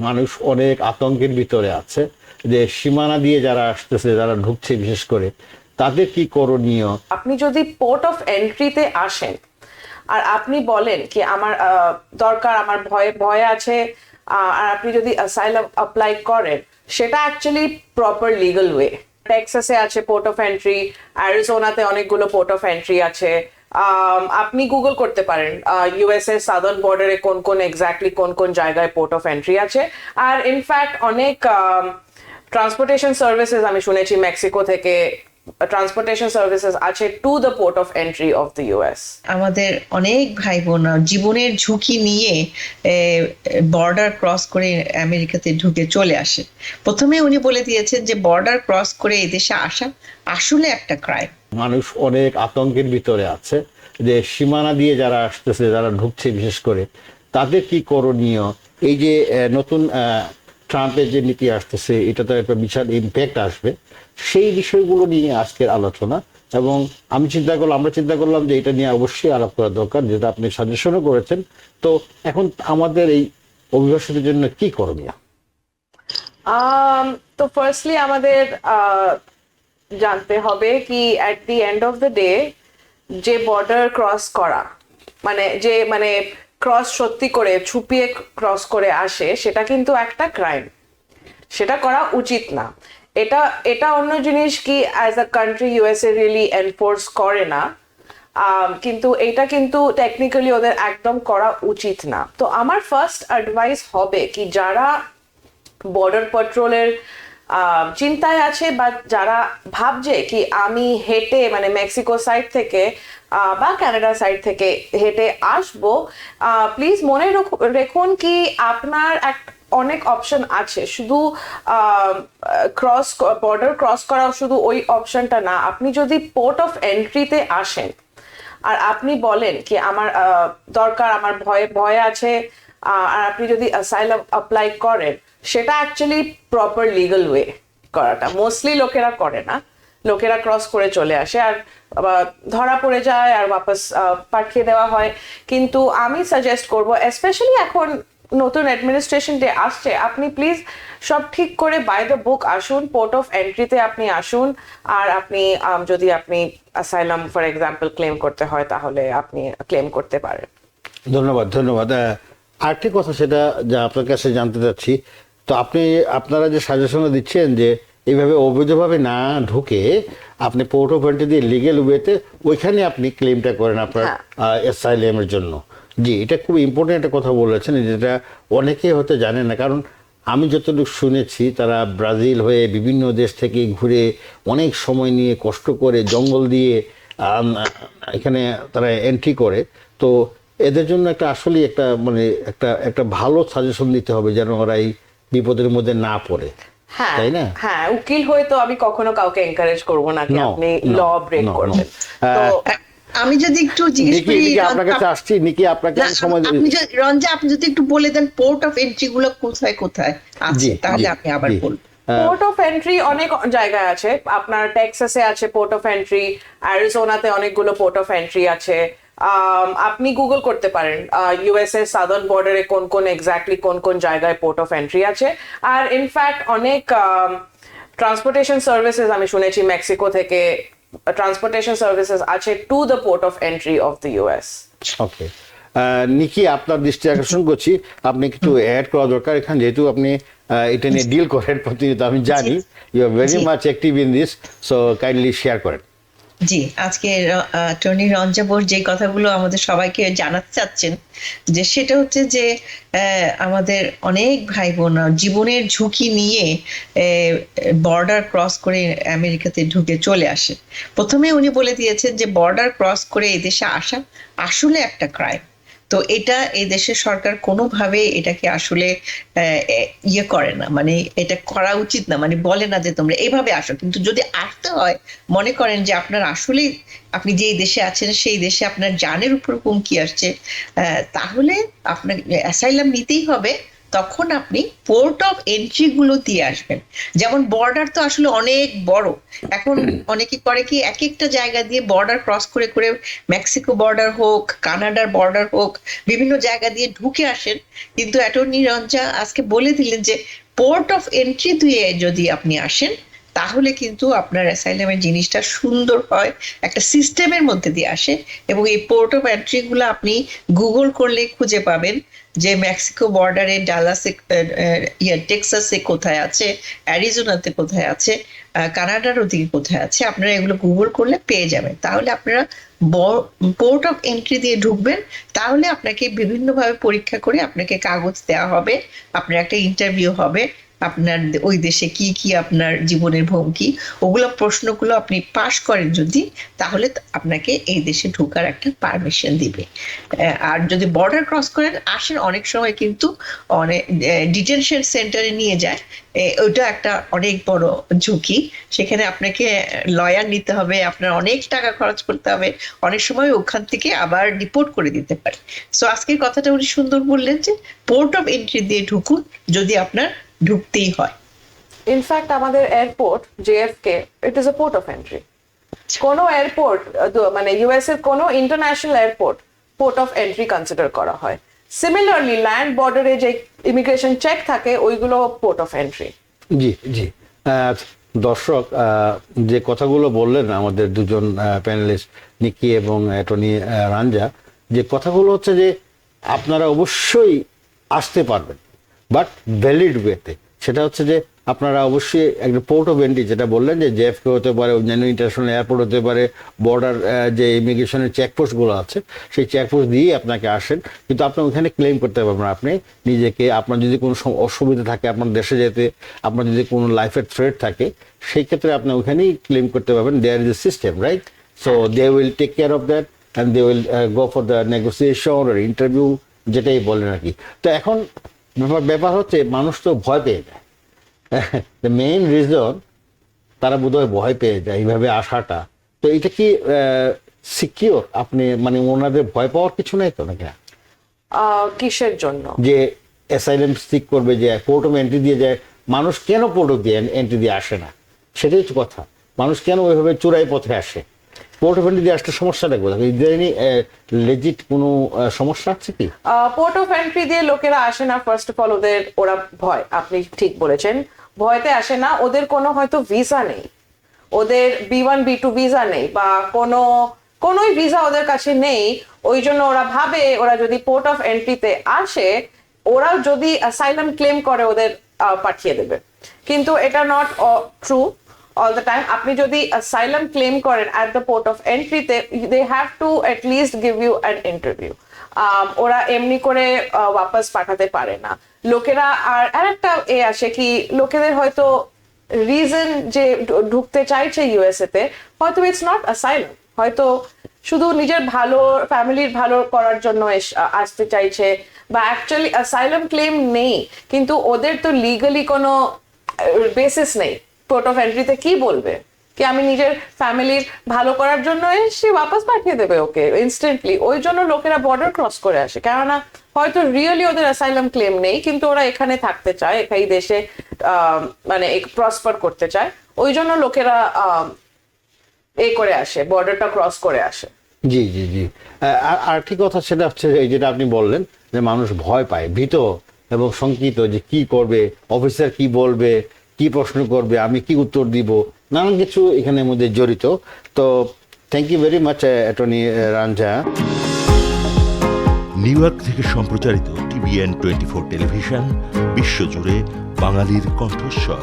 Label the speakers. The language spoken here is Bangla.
Speaker 1: মানুষ অনেক আতঙ্কের ভিতরে আছে যে সীমানা দিয়ে যারা আসতেছে, যারা ঢুকছে বিশেষ করে, তাদের কি করণীয়?
Speaker 2: আপনি যদি পোর্ট অফ এন্ট্রিতে আসেন আর আপনি বলেন কি আমার দরকার, আমার ভয় আছে, আর আপনি যদি অ্যাসাইলাম অ্যাপ্লাই করেন, সেটা অ্যাকচুয়ালি প্রপার লিগ্যাল ওয়ে। টেক্সাসে আছে পোর্ট অফ এন্ট্রি, অ্যারিজোনাতে অনেকগুলো পোর্ট অফ এন্ট্রি আছে। আপনি গুগল করতে পারেন ইউএস এর সাদার্ন বর্ডারে কোন কোন এক্স্যাক্টলি কোন কোন জায়গায় পোর্ট অফ এন্ট্রি আছে। আর ইনফ্যাক্ট অনেক ট্রান্সপোর্টেশন সার্ভিসেস আমি শুনেছি মেক্সিকো থেকে ট্রান্সপোর্টেশন সার্ভিসেস আছে to the port of entry of the US.
Speaker 3: আমাদের অনেক ভাই বোন জীবনের ঝুঁকি নিয়ে বর্ডার ক্রস করে আমেরিকাতে ঢুকে চলে আসে। প্রথমে উনি বলে দিয়েছেন যে বর্ডার ক্রস করে এদেশে আসা আসলে একটা ক্রাইম।
Speaker 1: মানুষ অনেক আতঙ্কের ভিতরে আছে যে সীমানা দিয়ে যারা আসতেছে, যারা ঢুকছে বিশেষ করে, তাদের কি করণীয়? এই যে নতুন ট্রাম্পের যে নীতি আসতেছে, এটা তো একটা বিশাল ইম্প্যাক্ট আসবে। সেই বিষয়গুলো নিয়ে আজকের আলোচনা, এবং আমরা চিন্তা করলাম যে এটা নিয়ে অবশ্যই আলাপ করা দরকার, যেটা আপনি সাজেশনও করেছেন। তো এখন আমাদের এই অভিবাসীদের জন্য কি করণীয়?
Speaker 2: তো ফার্স্টলি আমাদের জানতে হবে কি at the end of the day যে বর্ডার ক্রস করা মানে ক্রস সত্যি করে ছুপিয়ে ক্রস করে আসে, সেটা কিন্তু একটা ক্রাইম, সেটা করা উচিত না। এটা অন্য জিনিস কি as a country USA really enforce করে না, কিন্তু এটা কিন্তু টেকনিক্যালি ওদের একদম করা উচিত না। তো আমার ফার্স্ট অ্যাডভাইস হবে কি যারা বর্ডার পেট্রোলের চিন্তায় আছে বা যারা ভাবছে কি আমি হেঁটে মানে মেক্সিকো সাইড থেকে বা কানাডা সাইড থেকে হেঁটে আসবো, প্লিজ মনে রেখুন কি আপনার অনেক অপশন আছে। শুধু বর্ডার ক্রস করা শুধু ওই অপশনটা না। আপনি যদি পোর্ট অফ এন্ট্রিতে আসেন আর আপনি বলেন কি আমার দরকার, আমার ভয় আছে, আর আপনি যদি অ্যাসাইলাম অ্যাপ্লাই করেন, সেটা অ্যাকচুয়ালি প্রপার লিগ্যাল ওয়ে করাটা মোস্টলি লোকেরা করে না। লোকেরা ক্রস করে চলে আসে আর ধরা পড়ে যায় আর বাপাস পাঠিয়ে দেওয়া হয়। কিন্তু আমি সাজেস্ট করব, স্পেশালি এখন নতুন অ্যাডমিনিস্ট্রেশন ডে আসছে, আপনি প্লিজ সব ঠিক করে বাই দ্য বুক আসুন, পোর্ট অফ এন্ট্রিতে আপনি আসুন। আর আপনি যদি আপনি অ্যাসাইলাম ফর এক্সাম্পল ক্লেম করতে হয়, তাহলে আপনি ক্লেম করতে পারেন।
Speaker 1: ধন্যবাদ। আরেকটি কথা, সেটা যা আপনার কাছে জানতে চাচ্ছি, তো আপনারা যে সাজেশন দিচ্ছেন যে এইভাবে অবৈধভাবে না ঢুকে আপনি পোর্ট অফ এন্ট্রি দিয়ে লিগেল ওয়েতে ওইখানে আপনি ক্লেমটা করেন আপনার অ্যাসাইলামের জন্য। জি, এটা খুব ইম্পর্টেন্ট একটা কথা বলেছেন, যেটা অনেকেই হয়তো জানেন না। কারণ আমি যতটুকু শুনেছি, তারা ব্রাজিল হয়ে বিভিন্ন দেশ থেকে ঘুরে অনেক সময় নিয়ে কষ্ট করে জঙ্গল দিয়ে এখানে তারা এন্ট্রি করে। তো এদের জন্য আসলেই একটা ভালো সাজেশন দিতে হবে যেন ওরা এই বিপদের মধ্যে না পড়ে, তাই না?
Speaker 2: হ্যাঁ, উকিল হয়ে তো আমি কখনো কাউকে এনকারেজ করবো না কি আপনি ল ব্রেক করবেন। তো
Speaker 3: আমি যদি একটু জিজ্ঞেস করি
Speaker 1: আপনার কাছে আসছি, নিকি আপনাকে সময়
Speaker 3: রঞ্জা, আপনি যদি একটু বলে দেন পোর্ট অফ এন্ট্রি গুলো কোথায় কোথায় আছে, তাহলে আপনি আবার বলুন।
Speaker 2: পোর্ট অফ এন্ট্রি অনেক জায়গায় আছে। আপনার টেক্সাসে আছে পোর্ট অফ এন্ট্রি, অ্যারিজোনাতে অনেকগুলো পোর্ট অফ এন্ট্রি আছে। আপনি গুগল করতে পারেন ইউএস এর সাদার্ন বর্ডারে কোন কোন এক্স্যাক্টলি কোন কোন জায়গায় পোর্ট অফ এন্ট্রি আছে। আর ইনফ্যাক্ট অনেক ট্রান্সপোর্টেশন সার্ভিসেস আমি শুনেছি মেক্সিকো থেকে ট্রান্সপোর্টেশন সার্ভিসেস আছে to the port of entry of the US.
Speaker 1: Okay, Nikki, আপনার দৃষ্টি আকর্ষণ করছি, আপনি কিছু অ্যাড করা দরকার এখানে, যেহেতু আপনি এটা নিয়ে ডিল করেন প্রতিনিয়ত, আমি জানি you are very much active in this, so kindly share করেন।
Speaker 3: জি, আজকে অ্যাটর্নি রঞ্জা বোস যে কথাগুলো আমাদের সবাইকে জানাতে চাচ্ছেন, যে সেটা হচ্ছে যে আমাদের অনেক ভাই বোন জীবনের ঝুঁকি নিয়ে বর্ডার ক্রস করে আমেরিকাতে ঢুকে চলে আসে। প্রথমে উনি বলে দিয়েছেন যে বর্ডার ক্রস করে এদেশে আসা আসলে একটা ক্রাইম। তো এটা এই দেশের সরকার কোনোভাবে এটাকে আসলে ইয়ে করে না, মানে এটা করা উচিত না, মানে বলে না যে তোমরা এইভাবে আসো। কিন্তু যদি আসতে হয়, মনে করেন যে আপনার আসলে আপনি যেই দেশে আছেন সেই দেশে আপনার জানের উপর হুমকি আসছে, তাহলে আপনার অ্যাসাইলাম নিতেই হবে। তখন আপনি পোর্ট অফ এন্ট্রি গুলো দিয়ে আসবেন। যেমন বর্ডার তো আসলে অনেক বড়, এখন অনেকে করে কি এক একটা জায়গা দিয়ে বর্ডার ক্রস করে করে মেক্সিকো বর্ডার হোক, কানাডার বর্ডার হোক, বিভিন্ন জায়গা দিয়ে ঢুকে আসেন। কিন্তু অ্যাটর্নি রঞ্জা আজকে বলে দিলেন যে পোর্ট অফ এন্ট্রি দিয়ে যদি আপনি আসেন তাহলে কিন্তু আপনার অ্যাসাইলামের জিনিসটা সুন্দর হয়, একটা সিস্টেমের মধ্যে দিয়ে আসে। এবং এই পোর্ট অফ এন্ট্রি গুলো আপনি গুগল করলে খুঁজে পাবেন যে মেক্সিকো বর্ডারে ডালাসে, টেক্সাসে কোথায় আছে, অ্যারিজোনাতে কোথায় আছে, কানাডার ওদিকে কোথায় আছে, আপনারা এগুলো গুগল করলে পেয়ে যাবেন। তাহলে আপনারা পোর্ট অফ এন্ট্রি দিয়ে ঢুকবেন, তাহলে আপনাকে বিভিন্নভাবে পরীক্ষা করে আপনাকে কাগজ দেওয়া হবে, আপনার একটা ইন্টারভিউ হবে, আপনার ওই দেশে কি কি আপনার জীবনের ভঙ্গি, ওগুলো প্রশ্নগুলো আপনি পাশ করেন যদি, তাহলে আপনাকে এই দেশে ঢোকার একটা পারমিশন দিবে। আর যদি বর্ডার ক্রস করেন আসেন, অনেক সময় কিন্তু অনেক ডিটেনশন সেন্টারে নিয়ে যায়, ওইটা একটা অনেক বড় ঝুঁকি। সেখানে আপনাকে লয়ার নিতে হবে, আপনার অনেক টাকা খরচ করতে হবে, অনেক সময় ওখান থেকে আবার ডিপোর্ট করে দিতে পারে। সো আজকের কথাটা উনি সুন্দর বললেন যে পোর্ট অফ এন্ট্রি দিয়ে ঢুকুন যদি আপনার ঢুকতেই হয়।
Speaker 2: ইনফ্যাক্ট আমাদের airport JFK, it is a port of entry. কোনো এয়ারপোর্ট মানে ইউএস এর কোনো international airport port of entry consider করা হয়। সিমিলারলি ল্যান্ড বর্ডারে যে ইমিগ্রেশন চেক থাকে ওইগুলো পোর্ট অফ এন্ট্রি।
Speaker 1: জি জি। দর্শক, যে কথাগুলো বললেন আমাদের দুজন প্যানেলিস্ট নিকি এবং অ্যাটর্নি রাঞ্জা, যে কথাগুলো হচ্ছে যে আপনারা অবশ্যই আসতে পারবেন, বাট ভ্যালিড ওয়েতে। সেটা হচ্ছে যে আপনারা অবশ্যই একটা পোর্ট অফ এন্ট্রি, যেটা বললেন যে JFK হতে পারে, অন্যান্য ইন্টারন্যাশনাল এয়ারপোর্ট হতে পারে, বর্ডার যে ইমিগ্রেশনের চেকপোস্টগুলো আছে সেই চেকপোস্ট দিয়ে আপনাকে আসেন, কিন্তু আপনি ওখানে ক্লেম করতে পারবেন আপনি নিজেকে। আপনার যদি কোনো অসুবিধা থাকে আপনার দেশে যেতে, আপনার যদি কোনো লাইফের থ্রেট থাকে, সেই ক্ষেত্রে আপনি ওখানেই ক্লেম করতে পারবেন। There is a system, right? So they will take care of that and they will go for the negotiation আর ইন্টারভিউ, যেটাই বলেন আর কি। তো এখন ব্যাপার হচ্ছে মানুষ তো ভয় পেয়ে যায়। দ্য মেইন রিজন তারা বোধহয় ভয় পেয়ে যায় এইভাবে আসাটা। তো এটা কি সিকিউর? আপনি মানে ওনাদের ভয় পাওয়ার কিছু নাই তো নাকি?
Speaker 2: কিসের জন্য?
Speaker 1: যে অ্যাসাইলাম সিক করবে, যে পোর্ট অফ এন্ট্রি দিয়ে যায়, মানুষ কেন পোর্ট অফ এন্ট্রি দিয়ে আসে না? সেটাই হচ্ছে কথা। মানুষ কেন ওইভাবে চোরাই পথে আসে? পোর্ট অফ এন্ট্রি দিয়ে আসলে সমস্যাটা কোথায়? এনি লেজিট কোনো সমস্যা আছে কি?
Speaker 2: পোর্ট অফ এন্ট্রি দিয়ে লোকেরা আসে না। ফার্স্ট অফ অল ওরা ভয়, আপনি ঠিক বলেছেন, ভয়তে আসে না। ওদের কোনো হয়তো ভিসা নেই, ওদের B1 B2 ভিসা নেই, বা কোনোই ভিসা ওদের কাছে নেই। ওই জন্য ওরা ভাবে ওরা যদি পোর্ট অফ এন্ট্রিতে আসে, ওরা যদি অ্যাসাইলাম ক্লেম করে ওদের পাঠিয়ে দেবে। কিন্তু এটা not true all the time. আপনি যদি asylum claim করেন at the port of entry তে, they have to at least give you an interview. ওরা এমনি করে ওয়াপস পাঠাতে পারে না লোকেরা। আর আরেকটা আসে কি, লোকেদের হয়তো রিজন যে ঢুকতে চাইছে USA তে, হয়তো ইটস নট asylum, হয়তো শুধু নিজের ভালো, ফ্যামিলির ভালো করার জন্য আসতে চাইছে, বা অ্যাকচুয়ালি asylum claim নেই, কিন্তু ওদের তো লিগালি কোনো বেসিস নেই। পোর্ট অফ এন্ট্রিতে কি বলবে কি আমি নিজের ফ্যামিলির ভালো করার জন্য এসে ওয়াপস পাঠিয়ে দেবে ওকে ইনস্ট্যান্টলি। ওই জন্য লোকেরা বর্ডার ক্রস করে আসে, কেননা হয়তো রিয়েলি ওদের অ্যাসাইলাম ক্লেম নেই, কিন্তু ওরা এখানে থাকতে চায়, এই দেশে মানে প্রসপার করতে চায়। ওই জন্য লোকেরা করে আসে, বর্ডারটা ক্রস করে আসে।
Speaker 1: জি জি জি। আর ঠিক কথা সেটা হচ্ছে এই যেটা আপনি বললেন, যে মানুষ ভয় পায়, ভীত এবং শঙ্কিত, যে কি করবে, অফিসার কি বলবে, কি প্রশ্ন করবে, আমি কি উত্তর দিব, নানান কিছু এখানের মধ্যে জড়িত। তো thank you very much attorney Ranja.
Speaker 4: New York থেকে সম্প্রচারিত TVN 24 টেলিভিশন, বিশ্বজুড়ে বাঙালির কণ্ঠস্বর।